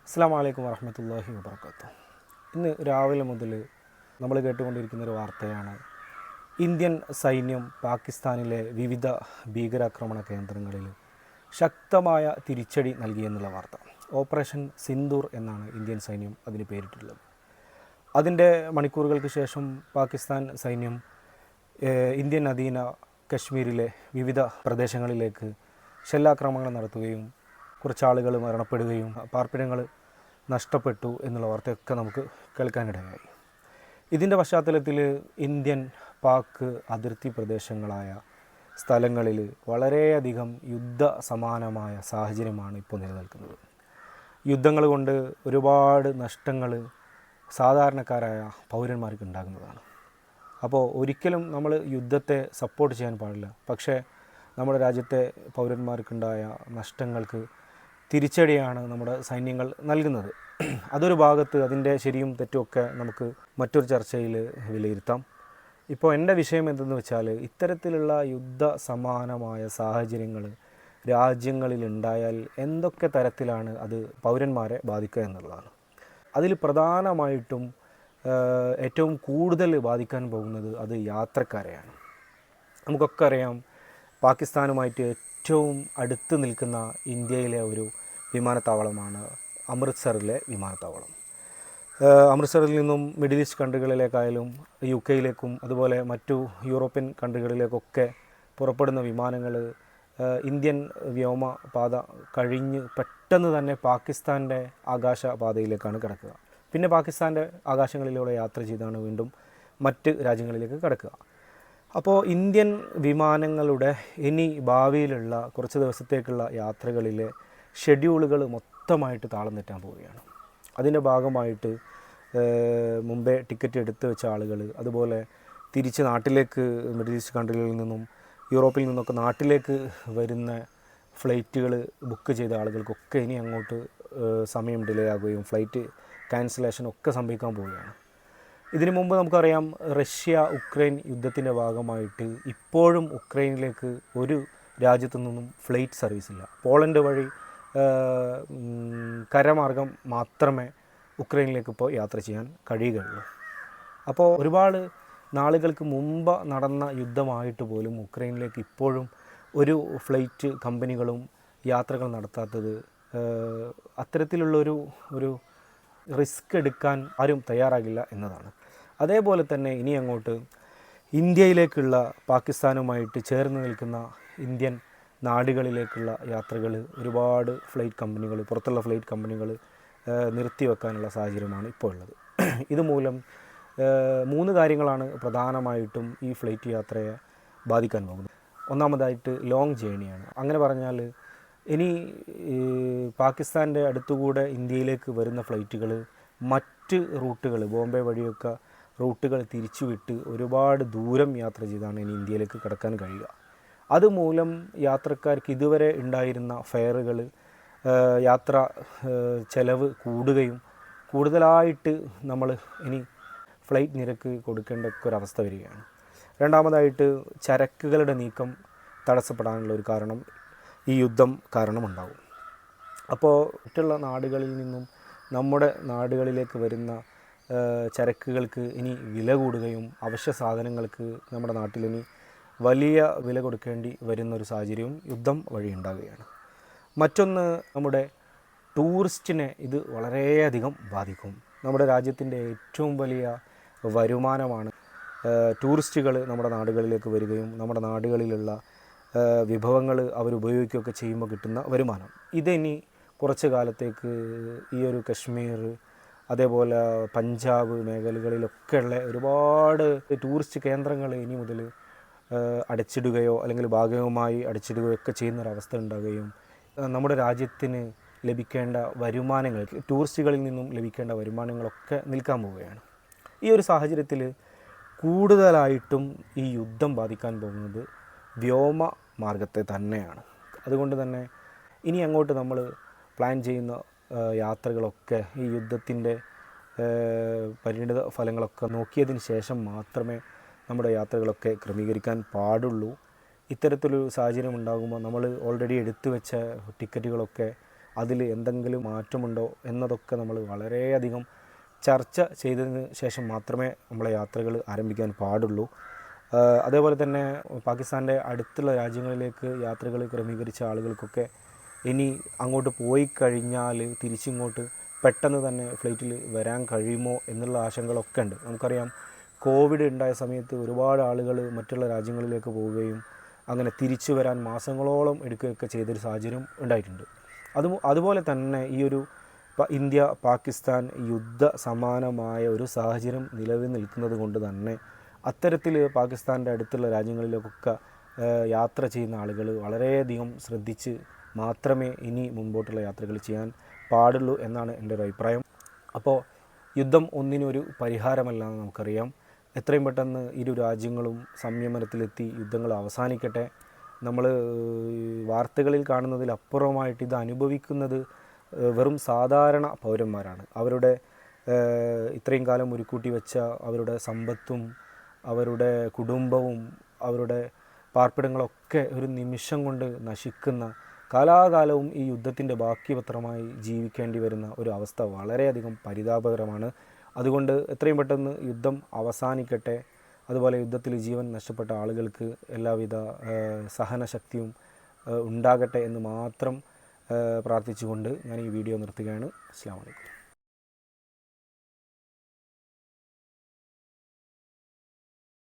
അസ്സലാമു അലൈക്കും വറഹ്മത്തുള്ളാഹി വബറകാതുഹു. ഇന്ന് രാവിലെ മുതൽ നമ്മൾ കേട്ടുകൊണ്ടിരിക്കുന്നൊരു വാർത്തയാണ് ഇന്ത്യൻ സൈന്യം പാകിസ്ഥാനിലെ വിവിധ ഭീകരാക്രമണ കേന്ദ്രങ്ങളിൽ ശക്തമായ തിരിച്ചടി നൽകിയെന്നുള്ള വാർത്ത. ഓപ്പറേഷൻ സിന്ദൂർ എന്നാണ് ഇന്ത്യൻ സൈന്യം അതിന് പേരിട്ടുള്ളത്. അതിൻ്റെ മണിക്കൂറുകൾക്ക് ശേഷം പാകിസ്ഥാൻ സൈന്യം ഇന്ത്യൻ അധീന കശ്മീരിലെ വിവിധ പ്രദേശങ്ങളിലേക്ക് ഷെല്ലാക്രമണങ്ങൾ നടത്തുകയും കുറച്ചാളുകൾ മരണപ്പെടുകയും പാർപ്പിടങ്ങൾ നഷ്ടപ്പെട്ടു എന്നുള്ള വാർത്തയൊക്കെ നമുക്ക് കേൾക്കാനിടയായി. ഇതിൻ്റെ പശ്ചാത്തലത്തിൽ ഇന്ത്യൻ പാക് അതിർത്തി പ്രദേശങ്ങളായ സ്ഥലങ്ങളിൽ വളരെയധികം യുദ്ധ സമാനമായ സാഹചര്യമാണ് ഇപ്പോൾ നിലനിൽക്കുന്നത്. യുദ്ധങ്ങൾ കൊണ്ട് ഒരുപാട് നഷ്ടങ്ങൾ സാധാരണക്കാരായ പൗരന്മാർക്ക് ഉണ്ടാകുന്നതാണ്. അപ്പോൾ ഒരിക്കലും നമ്മൾ യുദ്ധത്തെ സപ്പോർട്ട് ചെയ്യാൻ പാടില്ല. പക്ഷേ നമ്മുടെ രാജ്യത്തെ പൗരന്മാർക്കുണ്ടായ നഷ്ടങ്ങൾക്ക് തിരിച്ചടിയാണ് നമ്മുടെ സൈന്യങ്ങൾ നൽകുന്നത്. അതൊരു ഭാഗത്ത് അതിൻ്റെ ശരിയും തെറ്റുമൊക്കെ നമുക്ക് മറ്റൊരു ചർച്ചയിൽ വിലയിരുത്താം. ഇപ്പോൾ എൻ്റെ വിഷയം എന്തെന്ന് വെച്ചാൽ, ഇത്തരത്തിലുള്ള യുദ്ധ സമാനമായ സാഹചര്യങ്ങൾ രാജ്യങ്ങളിലുണ്ടായാൽ എന്തൊക്കെ തരത്തിലാണ് അത് പൗരന്മാരെ ബാധിക്കുക എന്നുള്ളതാണ്. അതിൽ പ്രധാനമായിട്ടും ഏറ്റവും കൂടുതൽ ബാധിക്കാൻ പോകുന്നത് അത് യാത്രക്കാരെയാണ്. നമുക്കൊക്കെ അറിയാം, പാകിസ്ഥാനുമായിട്ട് ഏറ്റവും അടുത്ത് നിൽക്കുന്ന ഇന്ത്യയിലെ ഒരു വിമാനത്താവളമാണ് അമൃത്സറിലെ വിമാനത്താവളം. അമൃത്സറിൽ നിന്നും മിഡിൽ ഈസ്റ്റ് കൺട്രികളിലേക്കായാലും UK അതുപോലെ മറ്റു യൂറോപ്യൻ കൺട്രികളിലേക്കൊക്കെ പുറപ്പെടുന്ന വിമാനങ്ങൾ ഇന്ത്യൻ വ്യോമപാത കഴിഞ്ഞ് പെട്ടെന്ന് തന്നെ പാകിസ്ഥാൻ്റെ ആകാശപാതയിലേക്കാണ് കിടക്കുക. പിന്നെ പാകിസ്ഥാൻ്റെ ആകാശങ്ങളിലൂടെ യാത്ര ചെയ്താണ് വീണ്ടും മറ്റ് രാജ്യങ്ങളിലേക്ക് കിടക്കുക. അപ്പോൾ ഇന്ത്യൻ വിമാനങ്ങളുടെ ഇനി ഭാവിയിലുള്ള കുറച്ച് ദിവസത്തേക്കുള്ള യാത്രകളിലെ ഷെഡ്യൂളുകൾ മൊത്തമായിട്ട് താളം തെറ്റാൻ പോവുകയാണ്. അതിൻ്റെ ഭാഗമായിട്ട് മുമ്പേ ടിക്കറ്റ് എടുത്ത് വെച്ച ആളുകൾ, അതുപോലെ തിരിച്ച് നാട്ടിലേക്ക് മിഡിൽ ഈസ്റ്റ് കൺട്രികളിൽ നിന്നും യൂറോപ്പിൽ നിന്നൊക്കെ നാട്ടിലേക്ക് വരുന്ന ഫ്ലൈറ്റുകൾ ബുക്ക് ചെയ്ത ആളുകൾക്കൊക്കെ ഇനി അങ്ങോട്ട് സമയം ഡിലേ ആകുകയും ഫ്ലൈറ്റ് ക്യാൻസലേഷനൊക്കെ സംഭവിക്കാൻ പോവുകയാണ്. ഇതിനു മുമ്പ് നമുക്കറിയാം, റഷ്യ ഉക്രൈൻ യുദ്ധത്തിൻ്റെ ഭാഗമായിട്ട് ഇപ്പോഴും ഉക്രൈനിലേക്ക് ഒരു രാജ്യത്തു നിന്നും ഫ്ലൈറ്റ് സർവീസ് ഇല്ല. പോളണ്ട് വഴി കരമാർഗം മാത്രമേ ഉക്രൈനിലേക്ക് ഇപ്പോൾ യാത്ര ചെയ്യാൻ കഴിയുകയുള്ളൂ. അപ്പോൾ ഒരുപാട് നാളുകൾക്ക് മുമ്പ് നടന്ന യുദ്ധമായിട്ട് പോലും ഉക്രൈനിലേക്ക് ഇപ്പോഴും ഒരു ഫ്ലൈറ്റ് കമ്പനികളും യാത്രകൾ നടത്താത്തത് അത്തരത്തിലുള്ളൊരു റിസ്ക് എടുക്കാൻ ആരും തയ്യാറാകില്ല എന്നതാണ്. അതേപോലെ തന്നെ ഇനി അങ്ങോട്ട് ഇന്ത്യയിലേക്കുള്ള പാകിസ്ഥാനുമായിട്ട് ചേർന്ന് നിൽക്കുന്ന ഇന്ത്യൻ നാടുകളിലേക്കുള്ള യാത്രകൾ ഒരുപാട് ഫ്ലൈറ്റ് കമ്പനികൾ, പുറത്തുള്ള ഫ്ലൈറ്റ് കമ്പനികൾ നിർത്തിവെക്കാനുള്ള സാഹചര്യമാണ് ഇപ്പോൾ ഉള്ളത്. ഇതുമൂലം 3 കാര്യങ്ങളാണ് പ്രധാനമായിട്ടും ഈ ഫ്ലൈറ്റ് യാത്രയെ ബാധിക്കാൻ പോകുന്നത്. ഒന്നാമതായിട്ട് ലോങ് ജേണിയാണ്. അങ്ങനെ പറഞ്ഞാൽ ഇനി പാകിസ്ഥാൻ്റെ അടുത്തുകൂടെ ഇന്ത്യയിലേക്ക് വരുന്ന ഫ്ലൈറ്റുകൾ മറ്റ് റൂട്ടുകൾ, ബോംബെ വഴിയൊക്കെ റൂട്ടുകൾ തിരിച്ചുവിട്ട് ഒരുപാട് ദൂരം യാത്ര ചെയ്താണ് ഇനി ഇന്ത്യയിലേക്ക് കടക്കാൻ കഴിയുക. അതുമൂലം യാത്രക്കാർക്ക് ഇതുവരെ ഉണ്ടായിരുന്ന ഫെയറുകൾ, യാത്ര ചെലവ് കൂടുകയും കൂടുതലായിട്ട് നമ്മൾ ഇനി ഫ്ലൈറ്റ് നിരക്ക് കൊടുക്കേണ്ട ഒരവസ്ഥ വരികയാണ്. രണ്ടാമതായിട്ട് ചരക്കുകളുടെ നീക്കം തടസ്സപ്പെടാനുള്ള ഒരു കാരണം ഈ യുദ്ധം കാരണമുണ്ടാകും. അപ്പോൾ മറ്റുള്ള നാടുകളിൽ നിന്നും നമ്മുടെ നാടുകളിലേക്ക് വരുന്ന ചരക്കുകൾക്ക് ഇനി വില കൂടുകയും അവശ്യ സാധനങ്ങൾക്ക് നമ്മുടെ നാട്ടിലിനി വലിയ വില കൊടുക്കേണ്ടി വരുന്നൊരു സാഹചര്യവും യുദ്ധം വഴി ഉണ്ടാകുകയാണ്. മറ്റൊന്ന്, നമ്മുടെ ടൂറിസ്റ്റിനെ ഇത് വളരെയധികം ബാധിക്കും. നമ്മുടെ രാജ്യത്തിൻ്റെ ഏറ്റവും വലിയ വരുമാനമാണ് ടൂറിസ്റ്റുകൾ നമ്മുടെ നാടുകളിലേക്ക് വരികയും നമ്മുടെ നാടുകളിലുള്ള വിഭവങ്ങൾ അവരുപയോഗിക്കുകയൊക്കെ ചെയ്യുമ്പോൾ കിട്ടുന്ന വരുമാനം. ഇതിനി കുറച്ച് കാലത്തേക്ക് ഈ ഒരു കശ്മീർ, അതേപോലെ പഞ്ചാബ് മേഖലകളിലൊക്കെയുള്ള ഒരുപാട് ടൂറിസ്റ്റ് കേന്ദ്രങ്ങൾ ഇനി മുതൽ അടച്ചിടുകയോ അല്ലെങ്കിൽ ഭാഗികമായി അടച്ചിടുകയോ ഒക്കെ ചെയ്യുന്നൊരവസ്ഥ ഉണ്ടാകുകയും നമ്മുടെ രാജ്യത്തിന് ലഭിക്കേണ്ട വരുമാനങ്ങൾ, ടൂറിസ്റ്റുകളിൽ നിന്നും ലഭിക്കേണ്ട വരുമാനങ്ങളൊക്കെ നിൽക്കാൻ പോവുകയാണ്. ഈ ഒരു സാഹചര്യത്തിൽ കൂടുതലായിട്ടും ഈ യുദ്ധം ബാധിക്കാൻ പോകുന്നത് വ്യോമ മാർഗത്തെ തന്നെയാണ്. അതുകൊണ്ട് തന്നെ ഇനി അങ്ങോട്ട് നമ്മൾ പ്ലാൻ ചെയ്യുന്ന യാത്രകളൊക്കെ ഈ യുദ്ധത്തിൻ്റെ പരിണിത ഫലങ്ങളൊക്കെ നോക്കിയതിന് ശേഷം മാത്രമേ നമ്മുടെ യാത്രകളൊക്കെ ക്രമീകരിക്കാൻ പാടുള്ളൂ. ഇത്തരത്തിലൊരു സാഹചര്യം ഉണ്ടാകുമ്പോൾ നമ്മൾ ഓൾറെഡി എടുത്തു വെച്ച ടിക്കറ്റുകളൊക്കെ അതിൽ എന്തെങ്കിലും മാറ്റമുണ്ടോ എന്നതൊക്കെ നമ്മൾ വളരെയധികം ചർച്ച ചെയ്തതിന് ശേഷം മാത്രമേ നമ്മളെ യാത്രകൾ ആരംഭിക്കാൻ പാടുള്ളൂ. അതേപോലെ തന്നെ പാകിസ്ഥാൻ്റെ അടുത്തുള്ള രാജ്യങ്ങളിലേക്ക് യാത്രകൾ ക്രമീകരിച്ച ആളുകൾക്കൊക്കെ ഇനി അങ്ങോട്ട് പോയി കഴിഞ്ഞാൽ തിരിച്ചിങ്ങോട്ട് പെട്ടെന്ന് തന്നെ ഫ്ലൈറ്റിൽ വരാൻ കഴിയുമോ എന്നുള്ള ആശങ്കകളൊക്കെ ഉണ്ട്. നമുക്കറിയാം, കോവിഡ് ഉണ്ടായ സമയത്ത് ഒരുപാട് ആളുകൾ മറ്റുള്ള രാജ്യങ്ങളിലേക്ക് പോവുകയും അങ്ങനെ തിരിച്ചു വരാൻ മാസങ്ങളോളം എടുക്കുകയൊക്കെ ചെയ്തൊരു സാഹചര്യം ഉണ്ടായിട്ടുണ്ട്. അതുപോലെ തന്നെ ഈ ഒരു ഇന്ത്യ പാകിസ്ഥാൻ യുദ്ധ സമാനമായ ഒരു സാഹചര്യം നിലവിൽ നിൽക്കുന്നത് കൊണ്ട് തന്നെ അത്തരത്തിൽ പാകിസ്ഥാൻ്റെ അടുത്തുള്ള രാജ്യങ്ങളിലേക്കൊക്കെ യാത്ര ചെയ്യുന്ന ആളുകൾ വളരെയധികം ശ്രദ്ധിച്ച് മാത്രമേ ഇനി മുൻപോട്ടുള്ള യാത്രകൾ ചെയ്യാൻ പാടുള്ളൂ എന്നാണ് എൻ്റെ ഒരു അഭിപ്രായം. അപ്പോൾ യുദ്ധം ഒന്നിനൊരു പരിഹാരമല്ല എന്ന് നമുക്കറിയാം. എത്രയും പെട്ടെന്ന് ഇരു രാജ്യങ്ങളും സംയമനത്തിലെത്തി യുദ്ധങ്ങൾ അവസാനിക്കട്ടെ. നമ്മൾ വാർത്തകളിൽ കാണുന്നതിലപ്പുറമായിട്ട് ഇത് അനുഭവിക്കുന്നത് വെറും സാധാരണ പൗരന്മാരാണ്. അവരുടെ ഇത്രയും കാലം ഉരുക്കൂട്ടി വെച്ച അവരുടെ സമ്പത്തും അവരുടെ കുടുംബവും അവരുടെ പാർപ്പിടങ്ങളൊക്കെ ഒരു നിമിഷം കൊണ്ട് നശിക്കുന്ന, കാലാകാലവും ഈ യുദ്ധത്തിൻ്റെ ബാക്കി പത്രമായി ജീവിക്കേണ്ടി വരുന്ന ഒരു അവസ്ഥ വളരെയധികം പരിതാപകരമാണ്. അതുകൊണ്ട് എത്രയും പെട്ടെന്ന് യുദ്ധം അവസാനിക്കട്ടെ. അതുപോലെ യുദ്ധത്തിൽ ജീവൻ നഷ്ടപ്പെട്ട ആളുകൾക്ക് എല്ലാവിധ സഹനശക്തിയും ഉണ്ടാകട്ടെ എന്ന് മാത്രം പ്രാർത്ഥിച്ചുകൊണ്ട് ഞാൻ ഈ വീഡിയോ നിർത്തുകയാണ്. അസ്സലാമു അലൈക്കും.